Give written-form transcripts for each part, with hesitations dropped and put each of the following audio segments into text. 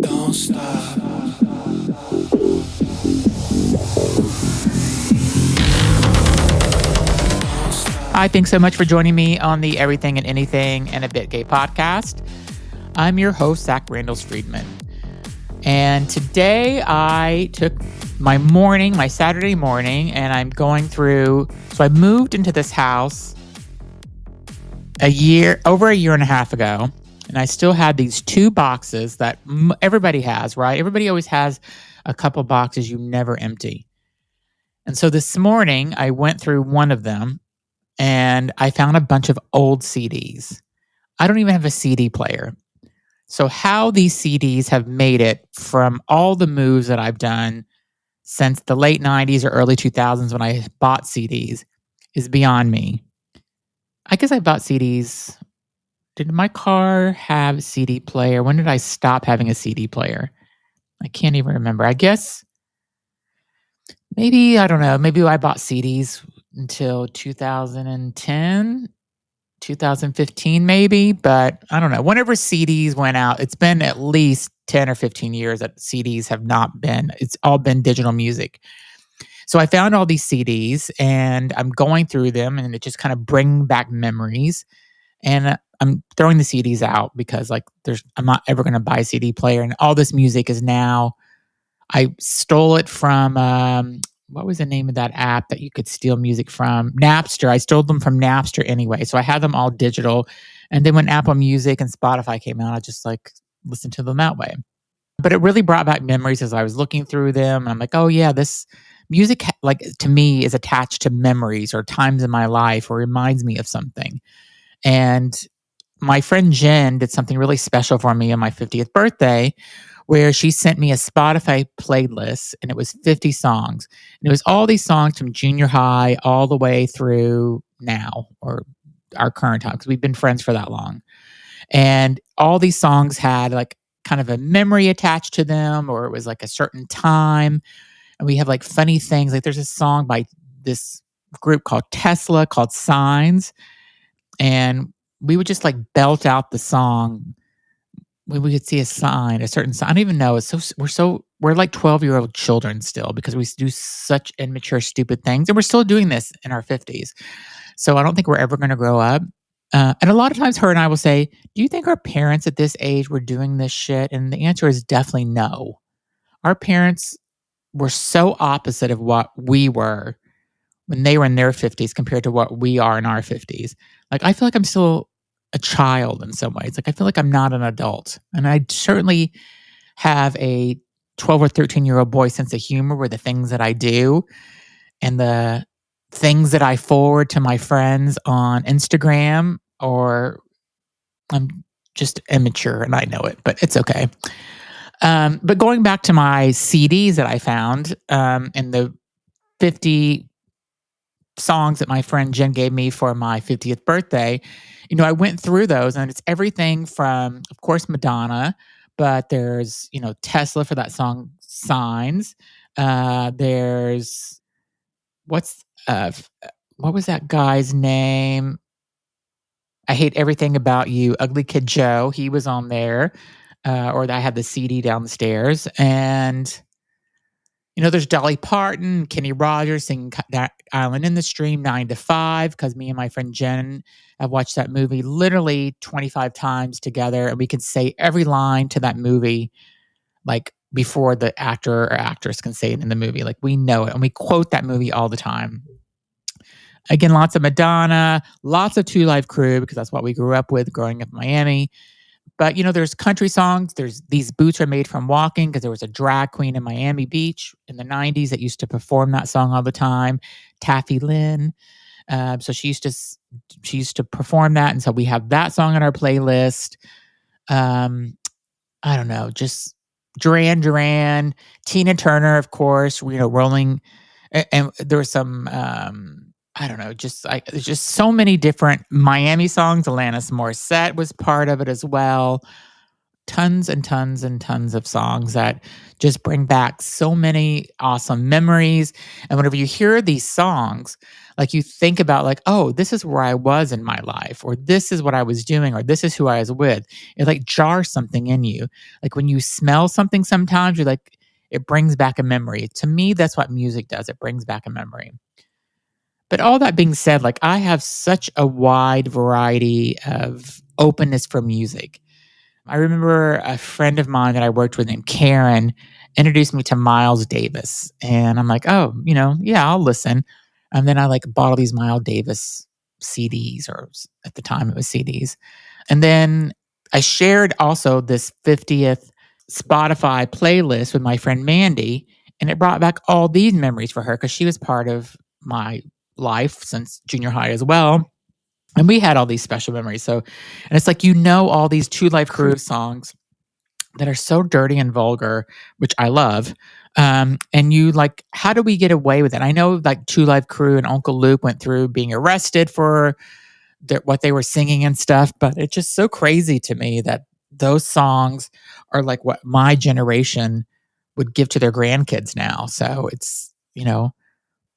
Don't stop. Hi, thanks so much for joining me on the Everything and Anything and a Bit Gay podcast. I'm your host, Zach Randall Friedman. And today I took my Saturday morning, and I'm going through. So I moved into this house over a year and a half ago, and I still had these two boxes that everybody has, right? Everybody always has a couple boxes you never empty. And so this morning I went through one of them, and I found a bunch of old CDs. I don't even have a CD player. So how these CDs have made it from all the moves that I've done since the late 90s or early 2000s when I bought CDs is beyond me. I guess I bought CDs. Did my car have a CD player? When did I stop having a CD player? I can't even remember. I guess maybe, I don't know, maybe I bought CDs until 2010, 2015 maybe, but I don't know. Whenever CDs went out, it's been at least 10 or 15 years that CDs have not been, it's all been digital music. So I found all these CDs and I'm going through them, and it just kind of bring back memories. And I'm throwing the CDs out because I'm not ever going to buy a CD player, and all this music is now, I stole it from, what was the name of that app that you could steal music from? Napster. I stole them from Napster anyway. So I had them all digital. And then when Apple Music and Spotify came out, I just listened to them that way. But it really brought back memories as I was looking through them. And I'm like, oh yeah, this music, to me, is attached to memories or times in my life, or reminds me of something. And my friend Jen did something really special for me on my 50th birthday, where she sent me a Spotify playlist, and it was 50 songs. And it was all these songs from junior high all the way through now, or our current time, because we've been friends for that long. And all these songs had kind of a memory attached to them, or it was a certain time. And we have funny things. There's a song by this group called Tesla called Signs. And we would just belt out the song when we could see a certain sign. I don't even know. We're like 12-year-old children still, because we do such immature, stupid things. And we're still doing this in our 50s. So I don't think we're ever going to grow up. And a lot of times her and I will say, do you think our parents at this age were doing this shit? And the answer is definitely no. Our parents were so opposite of what we were when they were in their 50s compared to what we are in our 50s. I feel like I'm still a child in some ways. I feel like I'm not an adult. And I certainly have a 12 or 13-year-old boy sense of humor with the things that I do and the things that I forward to my friends on Instagram, or I'm just immature and I know it, but it's okay. But going back to my CDs that I found, and the 50 songs that my friend Jen gave me for my 50th birthday, I went through those, and it's everything from, of course, Madonna, but there's, Tesla for that song Signs. There's what was that guy's name? I Hate Everything About You, Ugly Kid Joe. He was on there, or I had the CD downstairs. And there's Dolly Parton, Kenny Rogers singing that Island in the Stream, 9 to 5, because me and my friend Jen have watched that movie literally 25 times together, and we can say every line to that movie before the actor or actress can say it in the movie. We know it, and we quote that movie all the time. Again, lots of Madonna, lots of Two Live Crew, because that's what we grew up with growing up in Miami. But, there's country songs. There's These Boots Are Made from Walking, because there was a drag queen in Miami Beach in the 90s that used to perform that song all the time, Taffy Lynn. So she used to perform that. And so we have that song on our playlist. I don't know, just Duran Duran, Tina Turner, of course, Rolling. And there was some, I don't know, there's just so many different Miami songs. Alanis Morissette was part of it as well. Tons and tons and tons of songs that just bring back so many awesome memories. And whenever you hear these songs, Like you think about like, oh, this is where I was in my life, or this is what I was doing, or this is who I was with. It like jars something in you. Like when you smell something sometimes, you're like, it brings back a memory. To me, that's what music does. It brings back a memory. But all that being said, like I have such a wide variety of openness for music. I remember a friend of mine that I worked with named Karen introduced me to Miles Davis. And I'm like, oh, yeah, I'll listen. And then I like bought all these Miles Davis CDs, or at the time it was CDs. And then I shared also this 50th Spotify playlist with my friend Mandy. And it brought back all these memories for her because she was part of my life since junior high as well. And we had all these special memories. So, and it's like, all these Two Life Crew songs that are so dirty and vulgar, which I love. And you like, how do we get away with it? I know like Two Life Crew and Uncle Luke went through being arrested for what they were singing and stuff, but it's just so crazy to me that those songs are like what my generation would give to their grandkids now. So it's,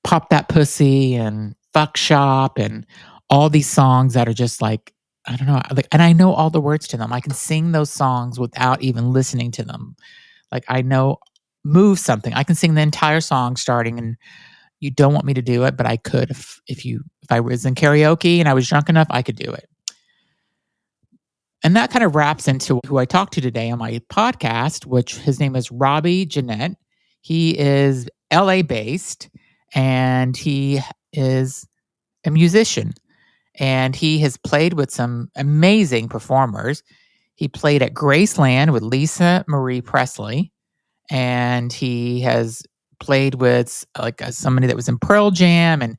Pop That Pussy and Fuck Shop and all these songs that are just like, I don't know, like, and I know all the words to them. I can sing those songs without even listening to them. Like I know Move Something. I can sing the entire song starting, and you don't want me to do it, but I could if I was in karaoke and I was drunk enough, I could do it. And that kind of wraps into who I talked to today on my podcast, which his name is Robbie Gennet. He is LA based, and he is a musician, and he has played with some amazing performers. He played at Graceland with Lisa Marie Presley, and he has played with like somebody that was in Pearl Jam, and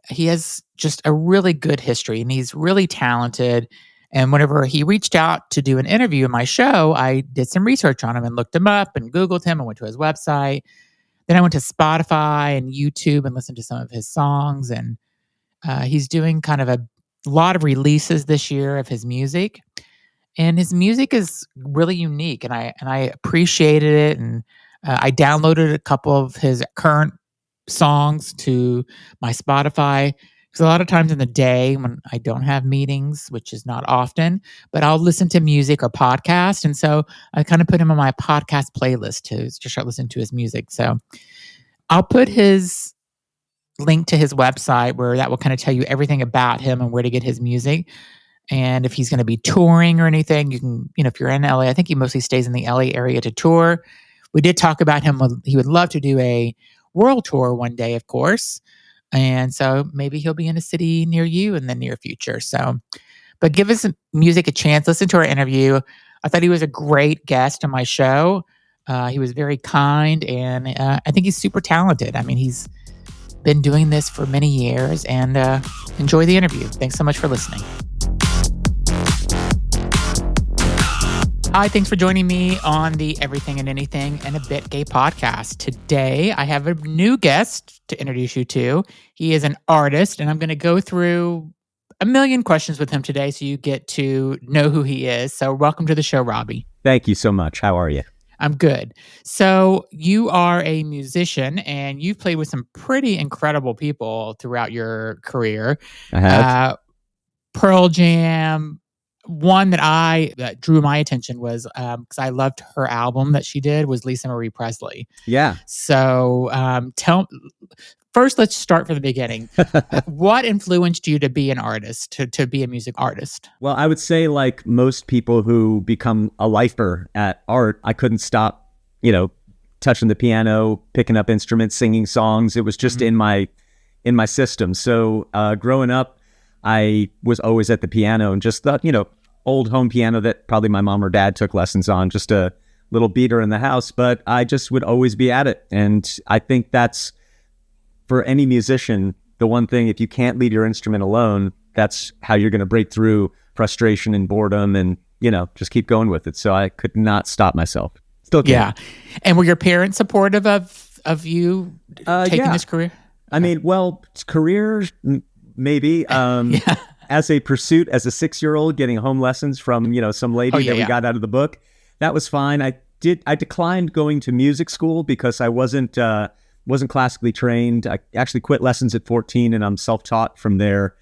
he has just a really good history, and he's really talented. And whenever he reached out to do an interview in my show, I did some research on him and looked him up and Googled him and went to his website. Then I went to Spotify and YouTube and listened to some of his songs. And he's doing kind of a lot of releases this year of his music. And his music is really unique, and I appreciated it. And I downloaded a couple of his current songs to my Spotify, because a lot of times in the day when I don't have meetings, which is not often, but I'll listen to music or podcast. And so I kind of put him on my podcast playlist to start listening to his music. So I'll put his link to his website where that will kind of tell you everything about him and where to get his music. And if he's going to be touring or anything, you can, if you're in LA, I think he mostly stays in the LA area to tour. We did talk about him. He would love to do a world tour one day, of course. And so maybe he'll be in a city near you in the near future. So, but give his music a chance. Listen to our interview. I thought he was a great guest on my show. He was very kind, and I think he's super talented. I mean, he's been doing this for many years, and enjoy the interview. Thanks so much for listening. Hi, thanks for joining me on the Everything and Anything and a Bit Gay podcast. Today, I have a new guest to introduce you to. He is an artist, and I'm going to go through a million questions with him today so you get to know who he is. So welcome to the show, Robbie. Thank you so much. How are you? I'm good. So you are a musician, and you've played with some pretty incredible people throughout your career. I have. Pearl Jam. One that drew my attention was because I loved her album that she did was Lisa Marie Presley. Yeah. So first, let's start from the beginning. What influenced you to be an artist, to be a music artist? Well, I would say like most people who become a lifer at art, I couldn't stop, touching the piano, picking up instruments, singing songs. It was just in my system. So growing up, I was always at the piano and just thought, old home piano that probably my mom or dad took lessons on, just a little beater in the house, but I just would always be at it. And I think that's, for any musician, the one thing, if you can't lead your instrument alone, that's how you're going to break through frustration and boredom and, just keep going with it. So I could not stop myself. Still can't. Yeah. And were your parents supportive of you taking this career? I mean, well, career, maybe. Yeah. As a pursuit, as a 6-year-old, getting home lessons from, some lady we got out of the book, that was fine. I declined going to music school because I wasn't, wasn't classically trained. I actually quit lessons at 14 and I'm self-taught from there.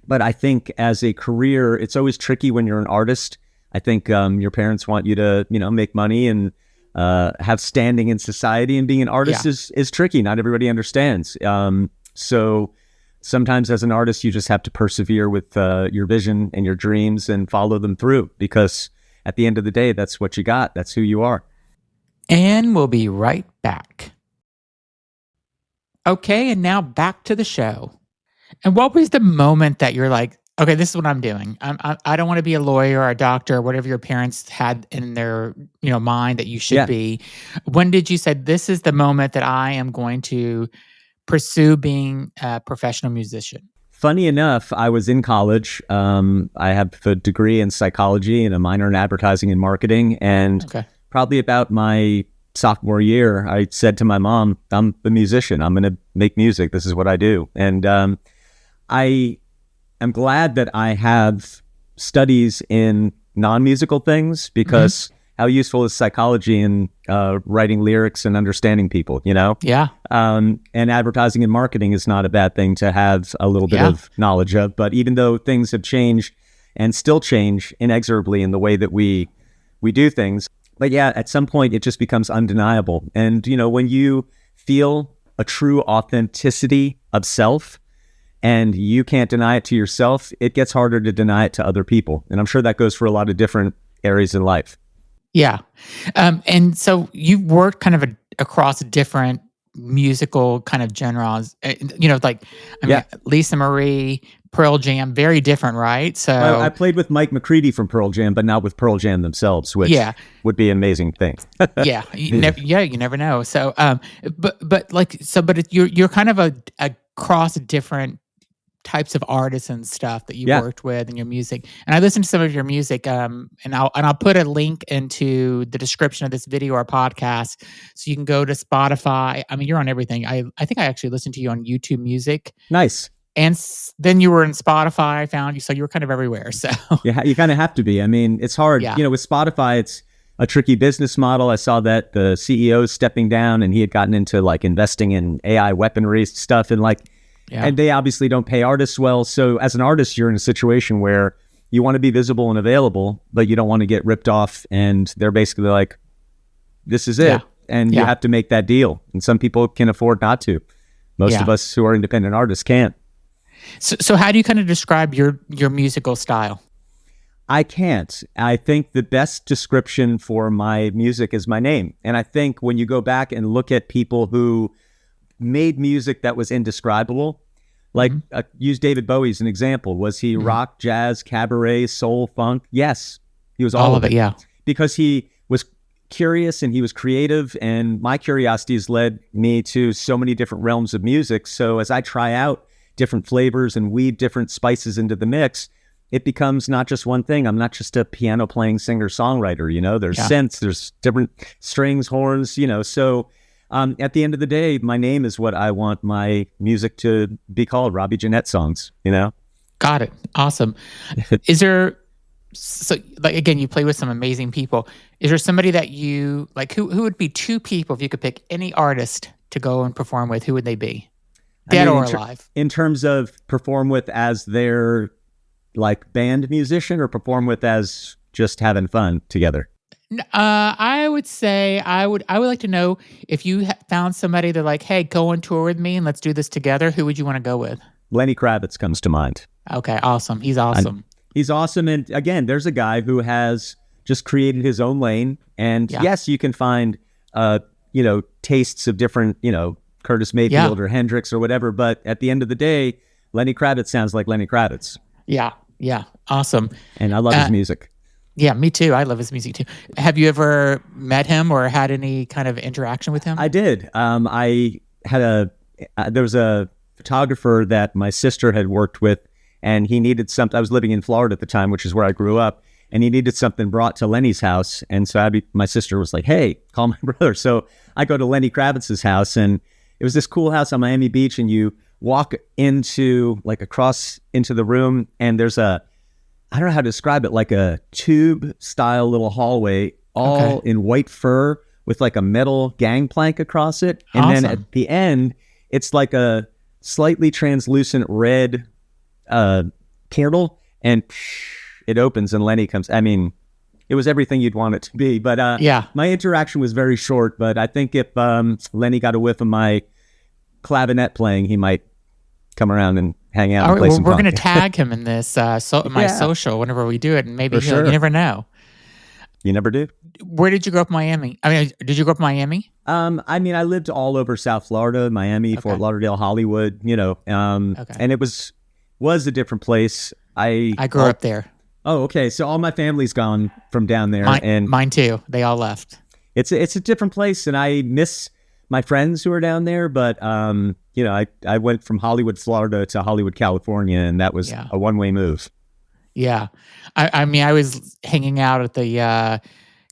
But I think as a career, it's always tricky when you're an artist. I think your parents want you to, make money and have standing in society, and being an artist is tricky. Not everybody understands. So sometimes as an artist, you just have to persevere with your vision and your dreams and follow them through, because at the end of the day, that's what you got. That's who you are. And we'll be right back. Okay, and now back to the show. And what was the moment that you're like, okay, this is what I'm doing. I don't want to be a lawyer or a doctor or whatever your parents had in their mind that you should be. When did you say, this is the moment that I am going to pursue being a professional musician? Funny enough, I was in college. I have a degree in psychology and a minor in advertising and marketing. And probably about my sophomore year, I said to my mom, I'm a musician. I'm going to make music. This is what I do. And I am glad that I have studies in non-musical things, because how useful is psychology in writing lyrics and understanding people, Yeah. And advertising and marketing is not a bad thing to have a little bit of knowledge of. But even though things have changed and still change inexorably in the way that we do things, but at some point it just becomes undeniable. And, when you feel a true authenticity of self, and you can't deny it to yourself, it gets harder to deny it to other people. And I'm sure that goes for a lot of different areas in life. Yeah. And so you've worked kind of across different musical kind of genres, Lisa Marie, Pearl Jam, very different, right? So I played with Mike McCready from Pearl Jam, but not with Pearl Jam themselves, which would be an amazing thing. You never know. So, but you're kind of across different types of artists and stuff that you worked with in your music. And I listened to some of your music, and I'll put a link into the description of this video or podcast, so you can go to Spotify. I mean, you're on everything. I think I actually listened to you on YouTube Music. Nice. And then you were in Spotify. I found you, so you were kind of everywhere. So yeah, you kind of have to be. I mean, it's hard. With Spotify, it's a tricky business model. I saw that the CEO is stepping down, and he had gotten into like investing in AI weaponry stuff, and and they obviously don't pay artists well. So as an artist, you're in a situation where you want to be visible and available, but you don't want to get ripped off. And they're basically like, this is it. And you have to make that deal. And some people can afford not to. Most of us who are independent artists can't. So how do you kind of describe your musical style? I can't. I think the best description for my music is my name. And I think when you go back and look at people who made music that was indescribable, use David Bowie as an example. Was he rock, jazz, cabaret, soul, funk? Yes, he was all of it. Yeah, because he was curious and he was creative, and my curiosity has led me to so many different realms of music. So as I try out different flavors and weave different spices into the mix, it becomes not just one thing. I'm not just a piano playing singer songwriter. There's synths, there's different strings, horns. So. At the end of the day, my name is what I want my music to be called, Robbie Gennet songs, Got it. Awesome. Is there, again, you play with some amazing people. Is there somebody that you, who would be two people, if you could pick any artist to go and perform with, who would they be? Dead or alive? In terms of perform with as their, band musician, or perform with as just having fun together? I would say I would like to know, if you found somebody they're like, hey, go on tour with me and let's do this together, who would you want to go with? Lenny Kravitz comes to mind. Okay, awesome. He's awesome. He's awesome. And again, there's a guy who has just created his own lane. And yes, you can find, tastes of different, Curtis Mayfield or Hendrix or whatever. But at the end of the day, Lenny Kravitz sounds like Lenny Kravitz. Yeah. Awesome. And I love his music. Yeah, me too. I love his music too. Have you ever met him or had any kind of interaction with him? I did. I had there was a photographer that my sister had worked with, and he needed something. I was living in Florida at the time, which is where I grew up, and he needed something brought to Lenny's house. And so my sister was like, hey, call my brother. So I go to Lenny Kravitz's house, and it was this cool house on Miami Beach, and you walk into across into the room, and there's I don't know how to describe it, like a tube style little hallway, all in white fur with like a metal gangplank across it. And then Awesome. at the end, it's like a slightly translucent red candle, and it opens and Lenny comes. I mean, it was everything you'd want it to be. But Yeah. my interaction was very short. But I think if Lenny got a whiff of my clavinet playing, he might come around and hang out All and right, play well, some we're punk. going to tag him in this my Yeah. social whenever we do it, and maybe For sure. you never know. You never do? Where did you grow up in Miami? I mean, did you grow up in Miami? I mean, I lived all over South Florida, Miami, Okay. Fort Lauderdale, Hollywood, and it was a different place. I grew up there. Oh, okay. So all my family's gone from down there, and Mine too. They all left. it's a different place, and I miss my friends who are down there. But I went from Hollywood, Florida to Hollywood, California, and that was a one-way move. Yeah. I mean, I was hanging out at the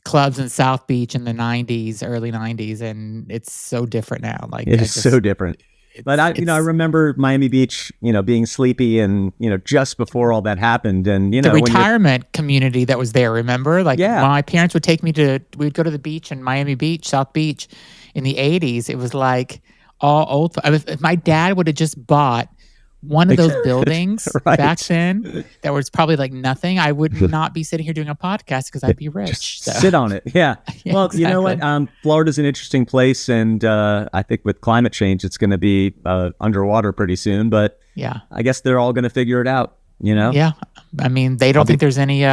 clubs in South Beach in the 90s, early 90s, and it's so different now. Like It is so different. But I remember Miami Beach, being sleepy, and just before all that happened, and the retirement community that was there. Remember, like when my parents would take me we'd go to the beach in Miami Beach, South Beach, in the 80s. It was like all old. If my dad would have just bought one of those buildings Right. back then, that was probably like nothing, I would not be sitting here doing a podcast because I'd be rich. Just sit on it. Yeah. Yeah, Well, you know what? Florida's an interesting place, and I think with climate change, it's going to be underwater pretty soon. But yeah, I guess they're all going to figure it out. Yeah. I mean, they don't think there's any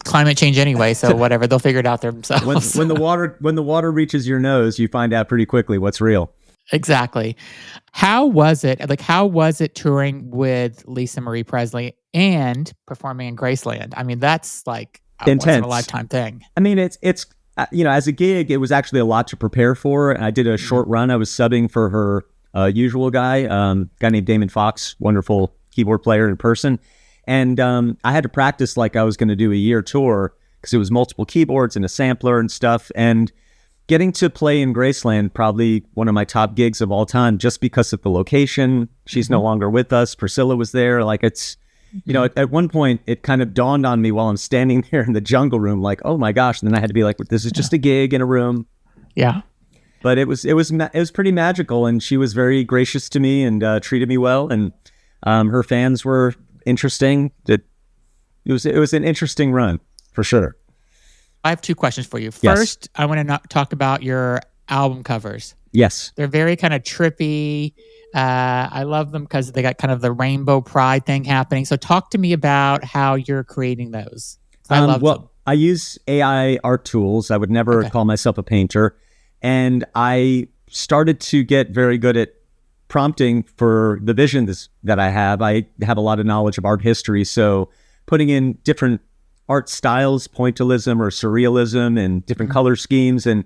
climate change anyway, so whatever, they'll figure it out themselves. When the water reaches your nose, you find out pretty quickly what's real. Exactly. How was it? Like, how was it touring with Lisa Marie Presley and performing in Graceland? I mean, that's like a once in a lifetime thing. I mean, it's as a gig, it was actually a lot to prepare for. I did a short run. I was subbing for her usual guy named Damon Fox, wonderful keyboard player in person. And I had to practice like I was going to do a year tour, because it was multiple keyboards and a sampler and stuff. And getting to play in Graceland, probably one of my top gigs of all time, just because of the location. She's no longer with us. Priscilla was there. Like, it's, at one point it kind of dawned on me while I'm standing there in the jungle room, like, oh my gosh. And then I had to be like, this is just a gig in a room. Yeah. But it was pretty magical, and she was very gracious to me and treated me well. And her fans were interesting. It was an interesting run for sure. I have two questions for you. Yes. First, I want to talk about your album covers. Yes. They're very kind of trippy. I love them because they got kind of the rainbow pride thing happening. So talk to me about how you're creating those. I love them. I use AI art tools. I would never call myself a painter. And I started to get very good at prompting for the visions that I have. I have a lot of knowledge of art history. So putting in different art styles, pointillism or surrealism, and different color schemes, and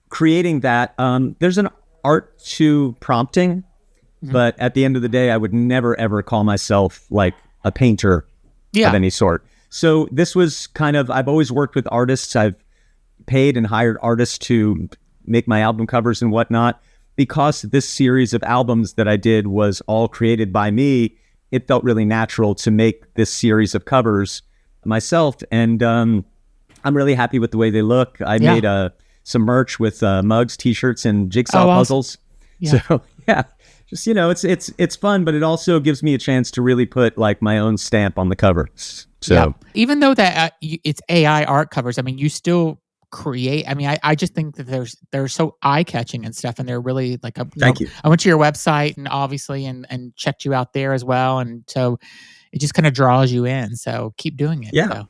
creating that. There's an art to prompting, but at the end of the day, I would never, ever call myself like a painter of any sort. So this was I've always worked with artists. I've paid and hired artists to make my album covers and whatnot. Because this series of albums that I did was all created by me, it felt really natural to make this series of covers myself. And I'm really happy with the way they look. I made some merch with mugs, t-shirts, and jigsaw puzzles. Yeah. So just it's fun, but it also gives me a chance to really put like my own stamp on the cover. So even though that it's AI art covers, I mean, you still create. I mean, I just think that they're so eye-catching and stuff, and they're really like Thank you. I went to your website and obviously and checked you out there as well, and so it just kind of draws you in. So keep doing it. Yeah. So.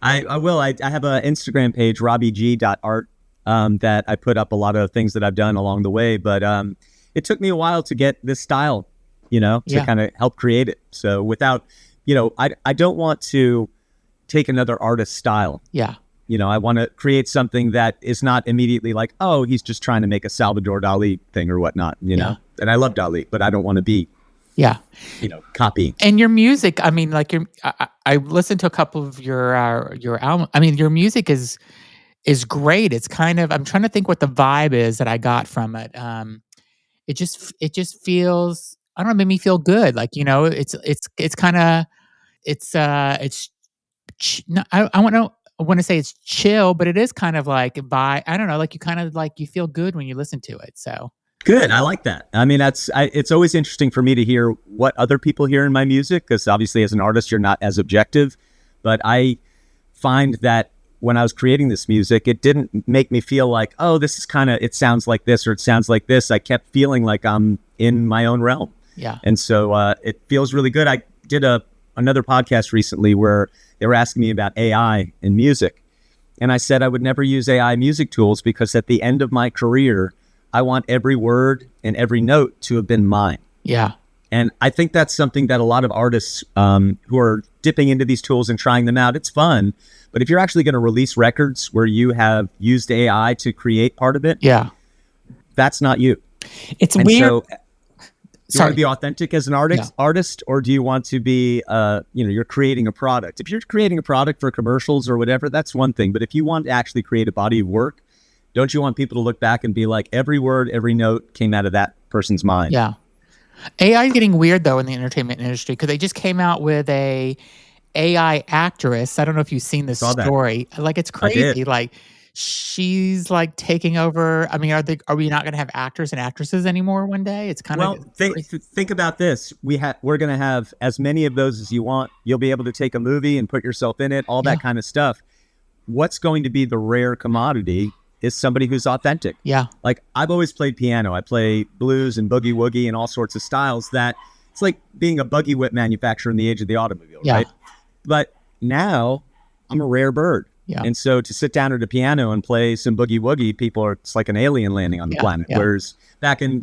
I will. I have an Instagram page, robbieg.art, that I put up a lot of things that I've done along the way. But it took me a while to get this style, to kind of help create it. So without, I don't want to take another artist's style. Yeah. I want to create something that is not immediately like, oh, he's just trying to make a Salvador Dali thing or whatnot, know? And I love Dali, but I don't want to be, copying. And your music, I mean, like I listened to a couple of your album. I mean, your music is great. It's kind of, I'm trying to think what the vibe is that I got from it. It just feels, I don't know, made me feel good. Like, it's kind of, I want to know, want to say it's chill, but it is kind of like I don't know, like you kind of like you feel good when you listen to it. So Good. I like that. I mean, it's always interesting for me to hear what other people hear in my music, because obviously as an artist, you're not as objective. But I find that when I was creating this music, it didn't make me feel like, oh, this is kind of, it sounds like this or it sounds like this. I kept feeling like I'm in my own realm. yeah, And so it feels really good. I did another podcast recently where they were asking me about AI in music. And I said I would never use AI music tools because at the end of my career, I want every word and every note to have been mine. yeah, And I think that's something that a lot of artists who are dipping into these tools and trying them out, it's fun. But if you're actually going to release records where you have used AI to create part of it, yeah. that's not you. It's And weird. so you want to be authentic as an artist, or do you want to be, you're creating a product? If you're creating a product for commercials or whatever, that's one thing. But if you want to actually create a body of work, don't you want people to look back and be like, every word, every note came out of that person's mind? Yeah. AI is getting weird though in the entertainment industry because they just came out with a AI actress. I don't know if you've seen this story. Like it's crazy. Like she's like taking over. I mean, are we not going to have actors and actresses anymore one day? It's kind of think about this. We're going to have as many of those as you want. You'll be able to take a movie and put yourself in it, all that kind of stuff. What's going to be the rare commodity is somebody who's authentic. Yeah. Like I've always played piano. I play blues and boogie woogie and all sorts of styles that it's like being a buggy whip manufacturer in the age of the automobile, right? But now I'm a rare bird. Yeah. And so to sit down at a piano and play some boogie woogie, it's like an alien landing on the planet. Yeah. Whereas back in,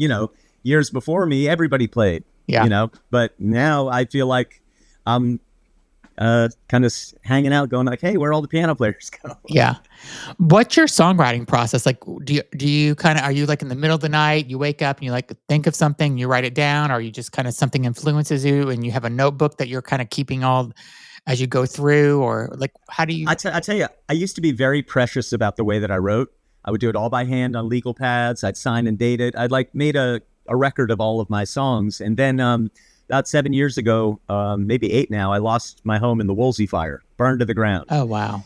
years before me, everybody played, but now I feel like I'm kind of hanging out going like, hey, where all the piano players go? Yeah. What's your songwriting process? Like, do you kind of, are you like in the middle of the night, you wake up and you like think of something, you write it down, or you just kind of something influences you and you have a notebook that you're kind of keeping all as you go through, or like, how do you? I tell you, I used to be very precious about the way that I wrote. I would do it all by hand on legal pads. I'd sign and date it. I'd like made a record of all of my songs. And then, about 7 years ago, maybe 8 now, I lost my home in the Woolsey fire, burned to the ground. Oh, wow.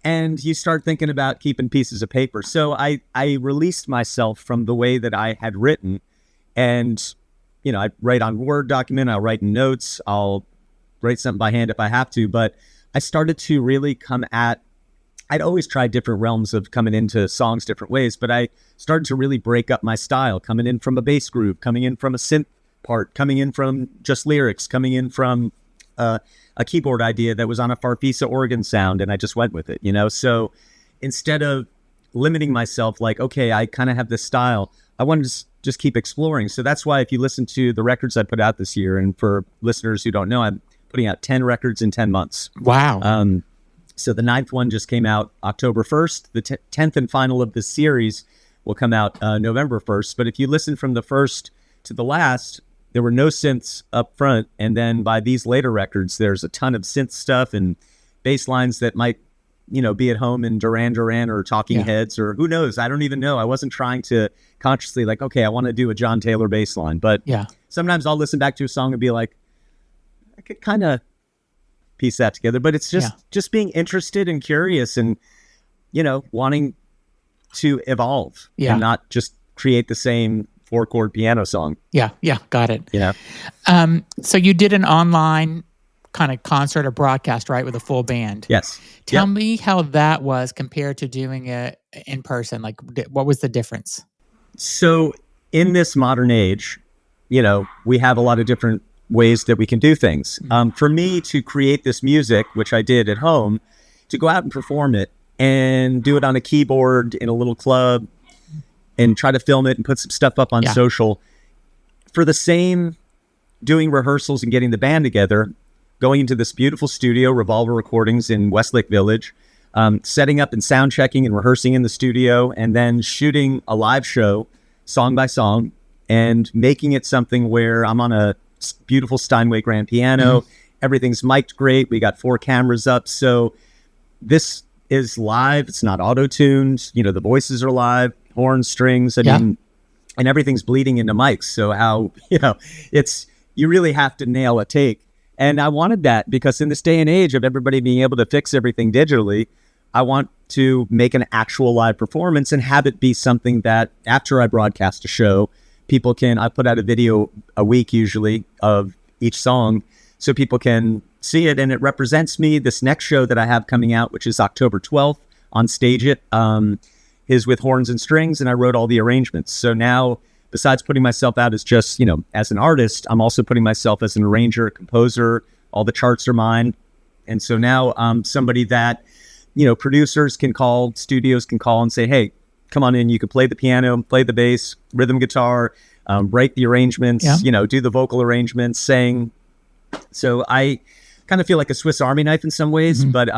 And you start thinking about keeping pieces of paper. So I released myself from the way that I had written. And, I write on Word document, I'll write in notes, I'll write something by hand if I have to. But I started to really I'd always tried different realms of coming into songs different ways, but I started to really break up my style, coming in from a bass groove, coming in from a synth part, coming in from just lyrics, coming in from a keyboard idea that was on a Farfisa organ sound, and I just went with it, So instead of limiting myself, like, okay, I kind of have this style, I wanted to just keep exploring. So that's why if you listen to the records I put out this year, and for listeners who don't know, I'm putting out 10 records in 10 months. Wow. So the 9th one just came out October 1st. The 10th and final of this series will come out November 1st. But if you listen from the first to the last, there were no synths up front. And then by these later records, there's a ton of synth stuff and bass lines that might, be at home in Duran Duran or Talking Heads or who knows. I don't even know. I wasn't trying to consciously like, okay, I want to do a John Taylor bass line. But sometimes I'll listen back to a song and be like, I could kind of piece that together. But it's just being interested and curious and, wanting to evolve and not just create the same 4-chord piano song. Yeah. Got it. So you did an online kind of concert or broadcast, right, with a full band? Yes. Tell me how that was compared to doing it in person. Like, what was the difference? So in this modern age, we have a lot of different ways that we can do things. For me to create this music, which I did at home, to go out and perform it and do it on a keyboard in a little club and try to film it and put some stuff up on social, for the same doing rehearsals and getting the band together, going into this beautiful studio, Revolver Recordings in Westlake Village, setting up and sound checking and rehearsing in the studio, and then shooting a live show song by song and making it something where I'm on a beautiful Steinway grand piano. Everything's mic'd great. We got 4 cameras up. So this is live. It's not auto-tuned. The voices are live, horns, strings, and everything's bleeding into mics. So how, you really have to nail a take. And I wanted that because in this day and age of everybody being able to fix everything digitally, I want to make an actual live performance and have it be something that after I broadcast a show, people can, I put out a video a week usually of each song so people can see it, and it represents me. This next show that I have coming out, which is October 12th on Stage It, is with horns and strings, and I wrote all the arrangements. So now, besides putting myself out as just, you know, as an artist, I'm also putting myself as an arranger, composer. All the charts are mine. And so now I'm somebody that, you know, producers can call, studios can call and say, hey, come on in, you can play the piano, play the bass, rhythm guitar, write the arrangements, you know, do the vocal arrangements, sing. So I kind of feel like a Swiss Army knife in some ways, but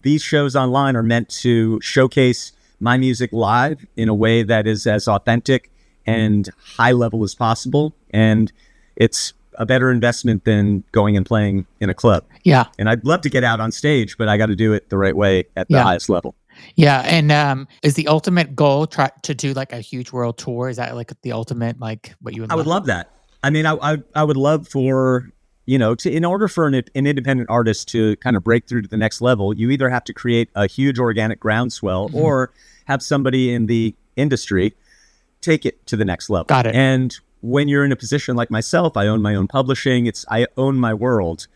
these shows online are meant to showcase my music live in a way that is as authentic and high level as possible. And it's a better investment than going and playing in a club. Yeah. And I'd love to get out on stage, but I got to do it the right way at the highest level. Yeah. And is the ultimate goal to do like a huge world tour? Is that like the ultimate, like what you would I would love that. I mean, I would love for, you know, in order for an independent artist to kind of break through to the next level, you either have to create a huge organic groundswell or have somebody in the industry take it to the next level. Got it. And when you're in a position like myself, I own my own publishing. I own my world.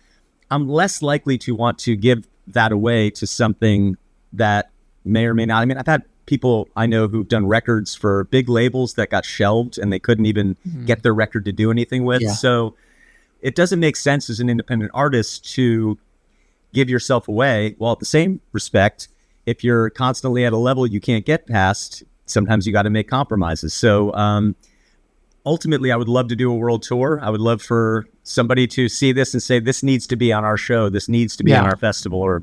I'm less likely to want to give that away to something that may or may not. I mean, I've had people I know who've done records for big labels that got shelved and they couldn't even get their record to do anything with. Yeah. So it doesn't make sense as an independent artist to give yourself away. Well, at the same respect, if you're constantly at a level you can't get past, sometimes you got to make compromises. So ultimately, I would love to do a world tour. I would love for somebody to see this and say, this needs to be on our show. This needs to be on our festival, or,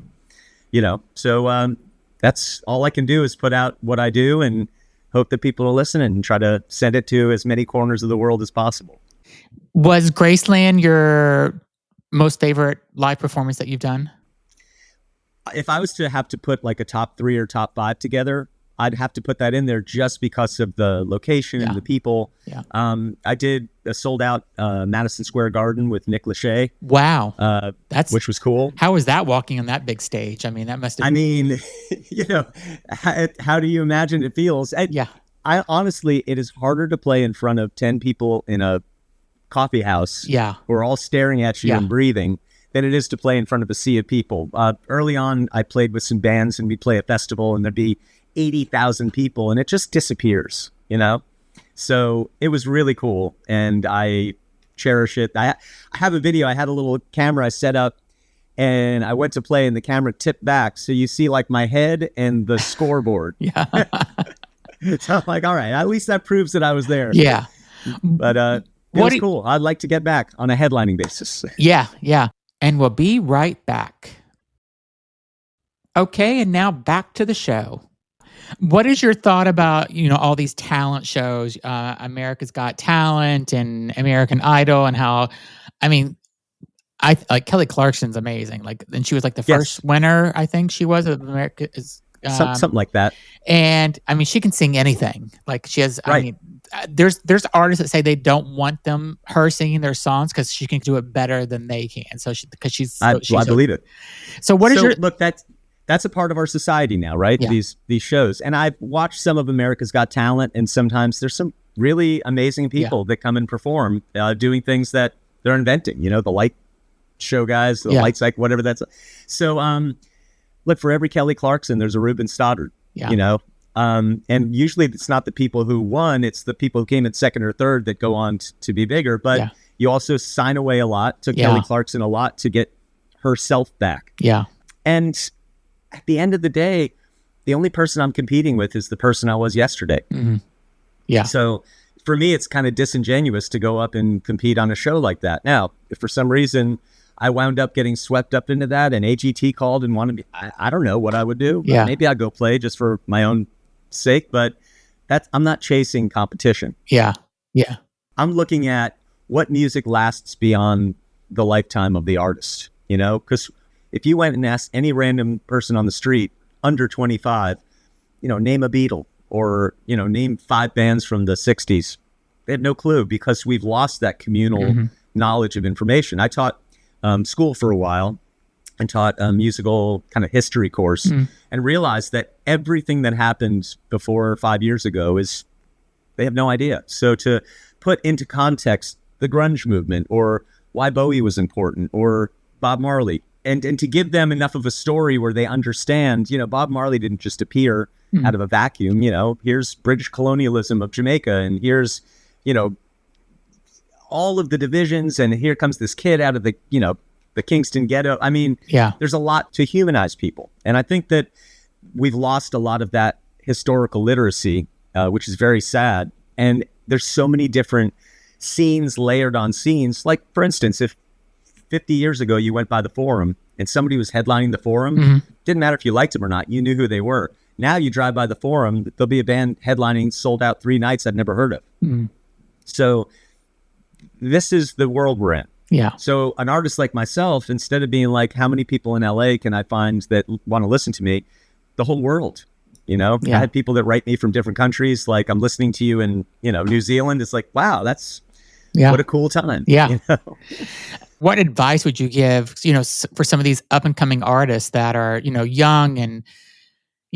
you know, so that's all I can do is put out what I do and hope that people will listen and try to send it to as many corners of the world as possible. Was Graceland your most favorite live performance that you've done? If I was to have to put like a top 3 or top 5 together, I'd have to put that in there just because of the location and the people. Yeah. I did a sold out Madison Square Garden with Nick Lachey. Wow. Which was cool. How was that walking on that big stage? I mean, that must have been... I mean, you know, how do you imagine it feels? I honestly, it is harder to play in front of 10 people in a coffee house who are all staring at you and breathing than it is to play in front of a sea of people. Early on, I played with some bands and we'd play a festival and there'd be 80,000 people and it just disappears, you know? So it was really cool and I cherish it. I have a video. I had a little camera I set up and I went to play and the camera tipped back. So you see like my head and the scoreboard. So I'm like, all right, at least that proves that I was there. Yeah. But it was cool. I'd like to get back on a headlining basis. Yeah. And we'll be right back. Okay, and now back to the show. What is your thought about, you know, all these talent shows, America's Got Talent and American Idol, and how, I mean, I like Kelly Clarkson's amazing. Like, and she was like the first winner, I think she was, of America's. Something like that. And I mean, she can sing anything. Like she has, I mean, there's artists that say they don't want her singing their songs because she can do it better than they can. So I believe it. So what is your look? That's a part of our society now, right? Yeah. These shows. And I've watched some of America's Got Talent, and sometimes there's some really amazing people that come and perform doing things that they're inventing, you know, the light show guys, the light cycle, whatever that's. So look, for every Kelly Clarkson, there's a Ruben Stoddard, you know? And usually it's not the people who won, it's the people who came in second or third that go on to be bigger. But you also sign away a lot. Took Kelly Clarkson a lot to get herself back. Yeah. And at the end of the day, the only person I'm competing with is the person I was yesterday. Mm-hmm. Yeah. So for me, it's kind of disingenuous to go up and compete on a show like that. Now, if for some reason I wound up getting swept up into that and AGT called and wanted me, I don't know what I would do. Yeah. Maybe I'd go play just for my own sake, but I'm not chasing competition. Yeah. Yeah. I'm looking at what music lasts beyond the lifetime of the artist, you know, because if you went and asked any random person on the street under 25, you know, name a Beatle or, you know, name 5 bands from the 60s, they have no clue because we've lost that communal knowledge of information. I taught school for a while, and taught a musical kind of history course, and realized that everything that happened before 5 years ago they have no idea. So to put into context the grunge movement, or why Bowie was important, or Bob Marley, and to give them enough of a story where they understand, Bob Marley didn't just appear out of a vacuum. Here's British colonialism of Jamaica, and here's, all of the divisions, and here comes this kid out of the Kingston ghetto. I mean, there's a lot to humanize people. And I think that we've lost a lot of that historical literacy, which is very sad. And there's so many different scenes layered on scenes. Like, for instance, if 50 years ago you went by the Forum and somebody was headlining the Forum, didn't matter if you liked them or not, you knew who they were. Now you drive by the Forum, there'll be a band headlining, sold out 3 nights I'd never heard of. So this is the world we're in. Yeah. So an artist like myself, instead of being like, how many people in LA can I find that want to listen to me? The whole world, I had people that write me from different countries. Like, I'm listening to you in, New Zealand. It's like, wow, that's what a cool time. Yeah. What advice would you give, for some of these up and coming artists that are, young and,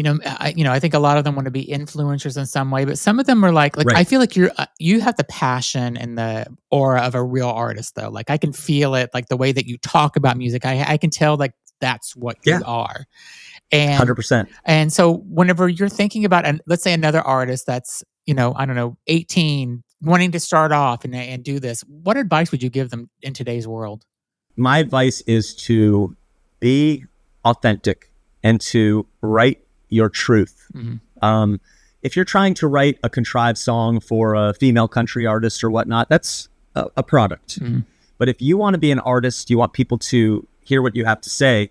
I think a lot of them want to be influencers in some way, but some of them are like Right. I feel like you have the passion and the aura of a real artist, though. Like, I can feel it, like the way that you talk about music. I can tell, like, that's what you are. And 100%. And so whenever you're thinking about, let's say another artist that's, 18, wanting to start off and do this, what advice would you give them in today's world? My advice is to be authentic and to write your truth. If you're trying to write a contrived song for a female country artist or whatnot, that's a product. But if you want to be an artist, you want people to hear what you have to say,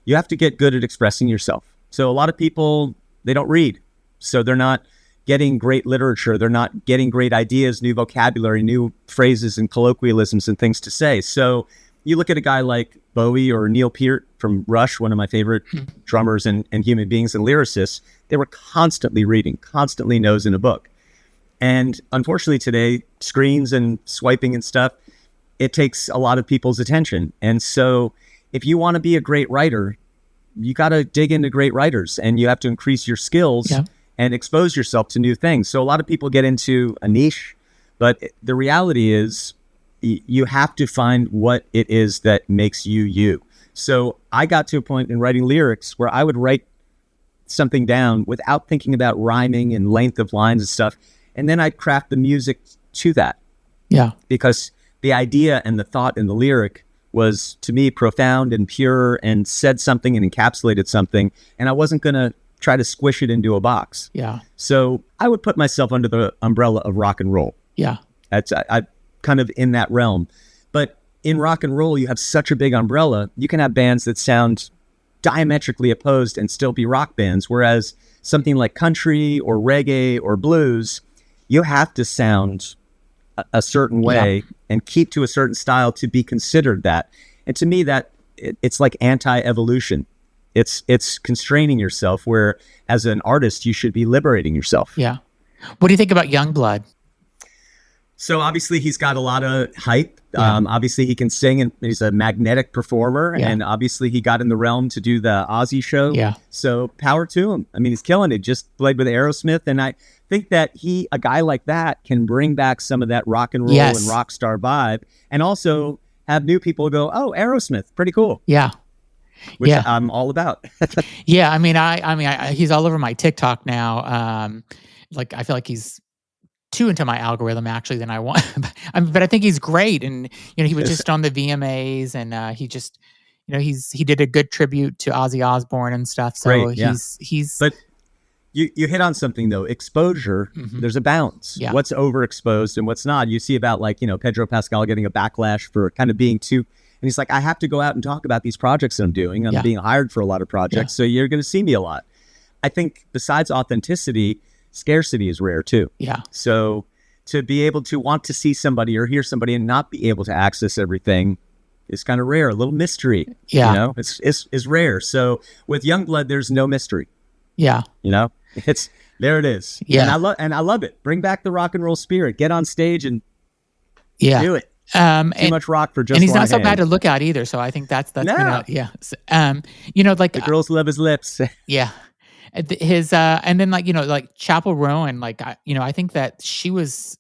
you have to get good at expressing yourself. So a lot of people, they don't read. So they're not getting great literature. They're not getting great ideas, new vocabulary, new phrases and colloquialisms and things to say. So you look at a guy like Bowie or Neil Peart from Rush, one of my favorite drummers and human beings and lyricists. They were constantly reading, constantly nosing a book. And unfortunately today, screens and swiping and stuff, it takes a lot of people's attention. And so if you want to be a great writer, you got to dig into great writers, and you have to increase your skills and expose yourself to new things. So a lot of people get into a niche, but the reality is you have to find what it is that makes you you. So I got to a point in writing lyrics where I would write something down without thinking about rhyming and length of lines and stuff. And then I'd craft the music to that. Yeah. Because the idea and the thought in the lyric was, to me, profound and pure and said something and encapsulated something. And I wasn't going to try to squish it into a box. Yeah. So I would put myself under the umbrella of rock and roll. Yeah. I kind of in that realm. But in rock and roll, you have such a big umbrella. You can have bands that sound diametrically opposed and still be rock bands. Whereas something like country or reggae or blues, you have to sound a certain way and keep to a certain style to be considered that. And to me, that it's like anti-evolution. It's constraining yourself, where as an artist, you should be liberating yourself. Yeah. What do you think about Youngblood? So obviously he's got a lot of hype. Obviously he can sing, and he's a magnetic performer. And obviously he got in the realm to do the Ozzy show. Yeah. So power to him. I mean, he's killing it. Just played with Aerosmith. And I think that a guy like that can bring back some of that rock and roll and rock star vibe, and also have new people go, oh, Aerosmith, pretty cool. Yeah. Which I'm all about. Yeah. I mean, he's all over my TikTok now. I feel like he's too into my algorithm actually than I want. But I think he's great. And, he was just on the VMAs, and he just, he did a good tribute to Ozzy Osbourne and stuff. So he's, but you hit on something though, exposure, there's a balance. Yeah. What's overexposed and what's not. You see about Pedro Pascal getting a backlash for kind of being too, and he's like, I have to go out and talk about these projects that I'm doing. I'm being hired for a lot of projects. So you're going to see me a lot. I think besides authenticity, scarcity is rare too. Yeah. So to be able to want to see somebody or hear somebody and not be able to access everything is kind of rare. A little mystery. Yeah. It's rare. So with Youngblood, there's no mystery. Yeah. It's there. It is. Yeah. And I love it. Bring back the rock and roll spirit. Get on stage and do it. Too And much rock for just and he's one not so hand. bad to look at either. So I think that's No. yeah. You know, like The girls love his lips. yeah. His and then like, you know, like Chapel Rowan, like I think that she was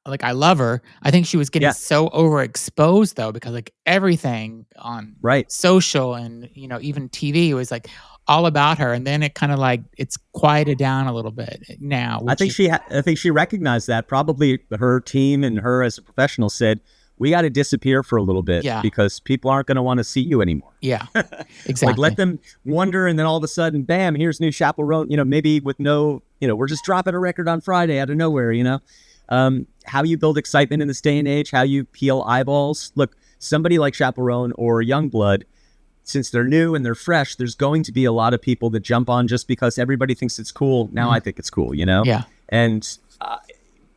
like, I love her. I think she was getting Yeah, so overexposed though, because like everything on right. social and, you know, even TV was like all about her. And then it kind of like it's quieted down a little bit now, I which think is I think she recognized that. Probably her team and her as a professional said, we got to disappear for a little bit yeah, because people aren't going to want to see you anymore. yeah, Like let exactly. them wonder, and then all of a sudden, bam, here's new Chaperone. You know, maybe with no, you know, we're just dropping a record on Friday out of nowhere. You know, how you build excitement in this day and age, how you peel eyeballs. Look, somebody like Chaperone or Youngblood, since they're new and they're fresh, there's going to be a lot of people that jump on just because everybody thinks it's cool. Now I think it's cool, you know? Yeah. And,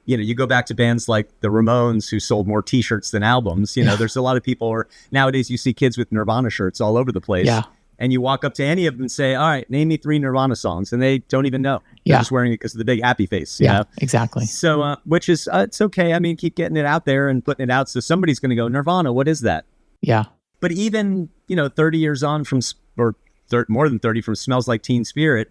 you know, you go back to bands like the Ramones who sold more T-shirts than albums. You know, there's a lot of people, or nowadays you see kids with Nirvana shirts all over the place. Yeah. And you walk up to any of them and say, all right, name me 3 Nirvana songs. And they don't even know. They're just wearing it because of the big happy face, you know? Exactly. So, which is, it's okay. I mean, keep getting it out there and putting it out. So somebody's going to go, Nirvana, what is that? Yeah. But even, you know, 30 years on from, or more than 30 from Smells Like Teen Spirit,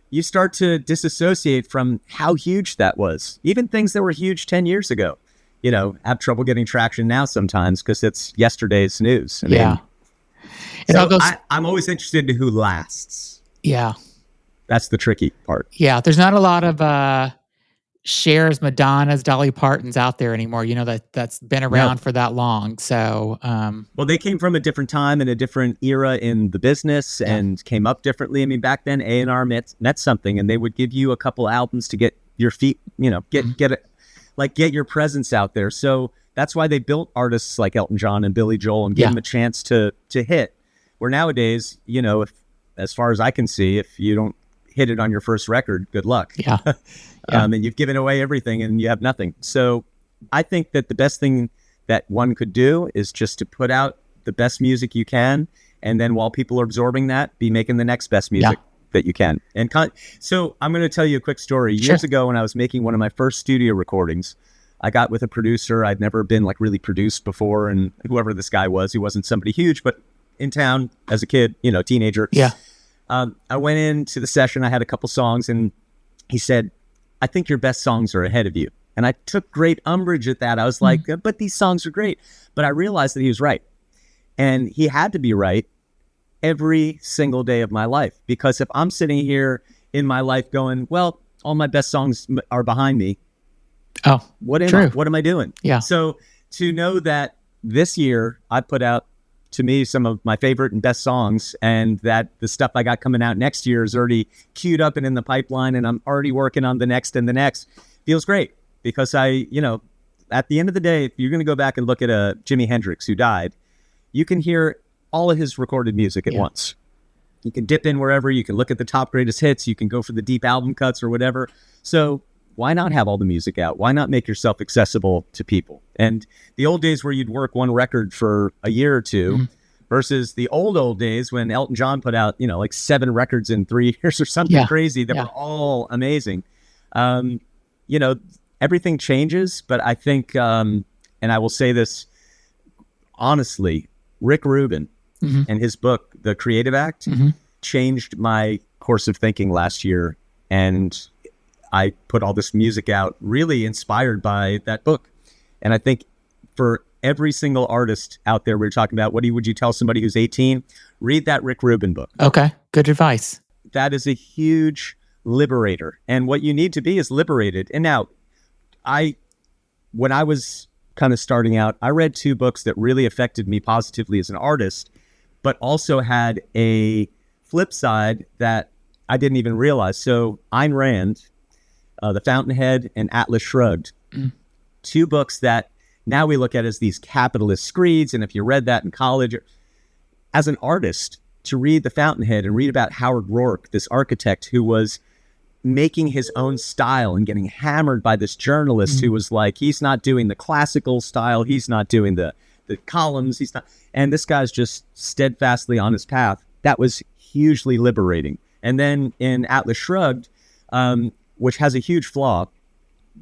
you start to disassociate from how huge that was. Even things that were huge 10 years ago, you know, have trouble getting traction now sometimes because it's yesterday's news. I mean, It all goes, I'm always interested in who lasts. yeah. That's the tricky part. Yeah. There's not a lot of Cher's, Madonna's, Dolly Parton's out there anymore. You know, that's been around for that long. So, well, they came from a different time and a different era in the business and came up differently. I mean, back then A&R meant something, and they would give you a couple albums to get your feet, you know, get your presence out there. So that's why they built artists like Elton John and Billy Joel and gave them a chance to hit. Where nowadays, you know, if, as far as I can see, if you don't hit it on your first record, good luck. Yeah. And you've given away everything and you have nothing. So I think that the best thing that one could do is just to put out the best music you can. And then while people are absorbing that, be making the next best music that you can. And so I'm going to tell you a quick story. Years ago, when I was making one of my first studio recordings, I got with a producer. I'd never been like really produced before. And whoever this guy was, he wasn't somebody huge, but in town as a kid, you know, teenager. Yeah. I went into the session. I had a couple songs and he said, I think your best songs are ahead of you. And I took great umbrage at that. I was like, but these songs are great. But I realized that he was right. And he had to be right every single day of my life. Because if I'm sitting here in my life going, well, all my best songs are behind me. Oh, what am I doing? Yeah. So to know that this year I put out, to me, some of my favorite and best songs, and that the stuff I got coming out next year is already queued up and in the pipeline, and I'm already working on the next and the next, feels great. Because you know, at the end of the day, if you're going to go back and look at Jimi Hendrix, who died, you can hear all of his recorded music at once. You can dip in wherever, you can look at the top greatest hits, you can go for the deep album cuts or whatever. So why not have all the music out? Why not make yourself accessible to people? And the old days where you'd work one record for a year or two versus the old days when Elton John put out, you know, like 7 records in 3 years or something crazy that were all amazing. You know, everything changes, but I think, and I will say this honestly, Rick Rubin and his book, The Creative Act, changed my course of thinking last year. And I put all this music out really inspired by that book. And I think for every single artist out there, we're talking about, would you tell somebody who's 18? Read that Rick Rubin book. Okay. Good advice. That is a huge liberator. And what you need to be is liberated. And now, when I was kind of starting out, I read 2 books that really affected me positively as an artist, but also had a flip side that I didn't even realize. So Ayn Rand, The Fountainhead, and Atlas Shrugged. 2 books that now we look at as these capitalist screeds. And if you read that in college, as an artist, to read The Fountainhead and read about Howard Rourke, this architect who was making his own style and getting hammered by this journalist who was like, he's not doing the classical style, he's not doing the columns, he's not, and this guy's just steadfastly on his path. That was hugely liberating. And then in Atlas Shrugged, which has a huge flaw,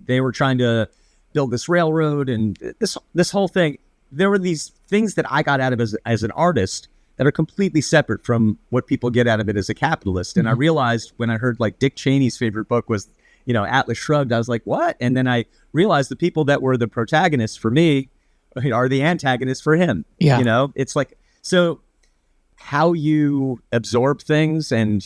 they were trying to build this railroad and this whole thing. there were these things that I got out of as an artist that are completely separate from what people get out of it as a capitalist. And I realized when I heard like Dick Cheney's favorite book was, Atlas Shrugged, I was like, what? And then I realized the people that were the protagonists for me are the antagonists for him. Yeah. It's like, so how you absorb things, and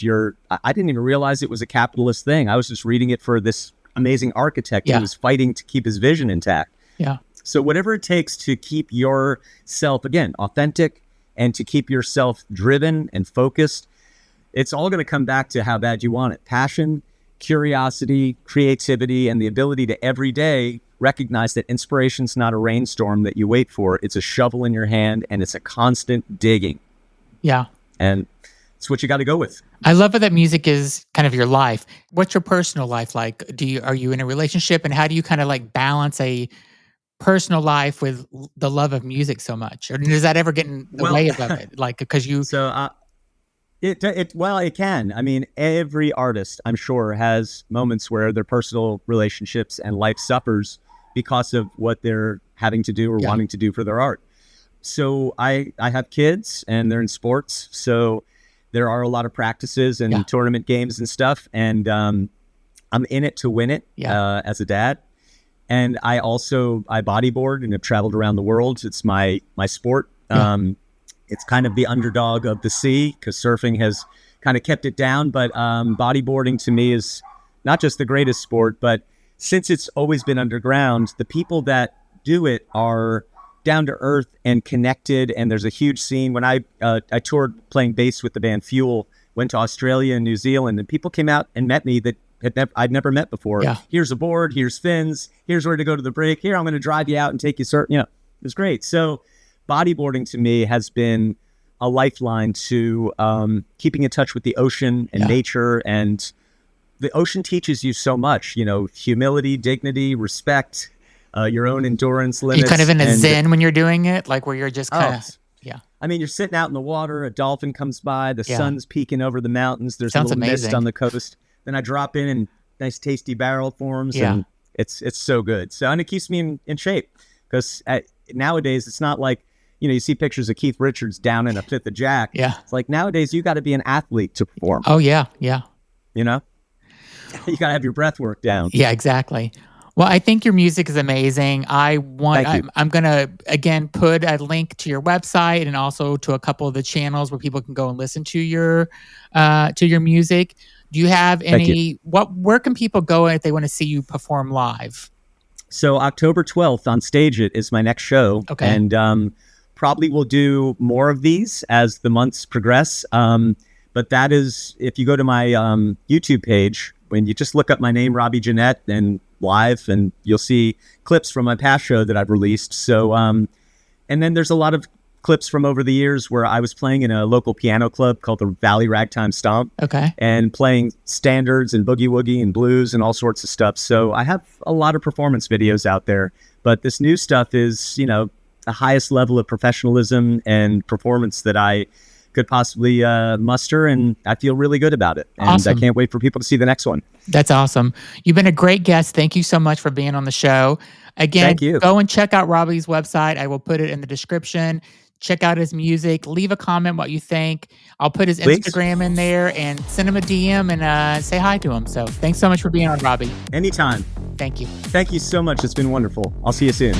I didn't even realize it was a capitalist thing. I was just reading it for this amazing architect who was fighting to keep his vision intact. Yeah. So whatever it takes to keep yourself, again, authentic, and to keep yourself driven and focused, it's all going to come back to how bad you want it. Passion, curiosity, creativity, and the ability to every day recognize that inspiration's not a rainstorm that you wait for. It's a shovel in your hand, and it's a constant digging. Yeah. And it's what you got to go with. I love that music is kind of your life. What's your personal life like? Are you in a relationship, and how do you kind of like balance a personal life with the love of music so much? Or does that ever get in the way of it? Like, because you... So, it can. I mean, every artist, I'm sure, has moments where their personal relationships and life suffers because of what they're having to do or wanting to do for their art. So I have kids, and they're in sports. So there are a lot of practices and tournament games and stuff. And I'm in it to win it as a dad. And I bodyboard and have traveled around the world. It's my sport. It's kind of the underdog of the sea, because surfing has kind of kept it down. But bodyboarding to me is not just the greatest sport, but since it's always been underground, the people that do it are down to earth and connected. And there's a huge scene. When I toured playing bass with the band Fuel, went to Australia and New Zealand, and people came out and met me that I'd never met before. Yeah. Here's a board, here's fins, here's where to go to the break. Here, I'm going to drive you out and take you surfing. It was great. So bodyboarding to me has been a lifeline to keeping in touch with the ocean and nature. And the ocean teaches you so much, humility, dignity, respect, your own endurance limits. You're kind of in a zen when you're doing it, like where you're just kind of... I mean, you're sitting out in the water, a dolphin comes by, the sun's peeking over the mountains, there's a little mist on the coast. Then I drop in nice tasty barrel forms, and it's so good. So, and it keeps me in shape, because nowadays it's not like, you see pictures of Keith Richards down in a fifth of Jack. Yeah. It's like nowadays you got to be an athlete to perform. Oh, yeah. Yeah. You got to have your breath work down. Yeah, exactly. Well, I think your music is amazing. I'm going to, again, put a link to your website and also to a couple of the channels where people can go and listen to your music. Do you have any, where can people go if they want to see you perform live? So October 12th on Stage It is my next show. Okay. And probably we'll do more of these as the months progress. But that is, if you go to my YouTube page, when you just look up my name, Robbie Gennet, and live, and you'll see clips from my past show that I've released. So, and then there's a lot of clips from over the years where I was playing in a local piano club called the Valley Ragtime Stomp. Okay. And playing standards and boogie woogie and blues and all sorts of stuff. So I have a lot of performance videos out there, but this new stuff is, the highest level of professionalism and performance that I could possibly muster, and I feel really good about it. And awesome. I can't wait for people to see the next one. That's awesome. You've been a great guest. Thank you so much for being on the show. Again, thank you. Go and check out Robbie's website. I will put it in the description. Check out his music. Leave a comment what you think. I'll put his Instagram in there, and send him a DM and say hi to him. So thanks so much for being on, Robbie. Anytime. Thank you. Thank you so much. It's been wonderful. I'll see you soon.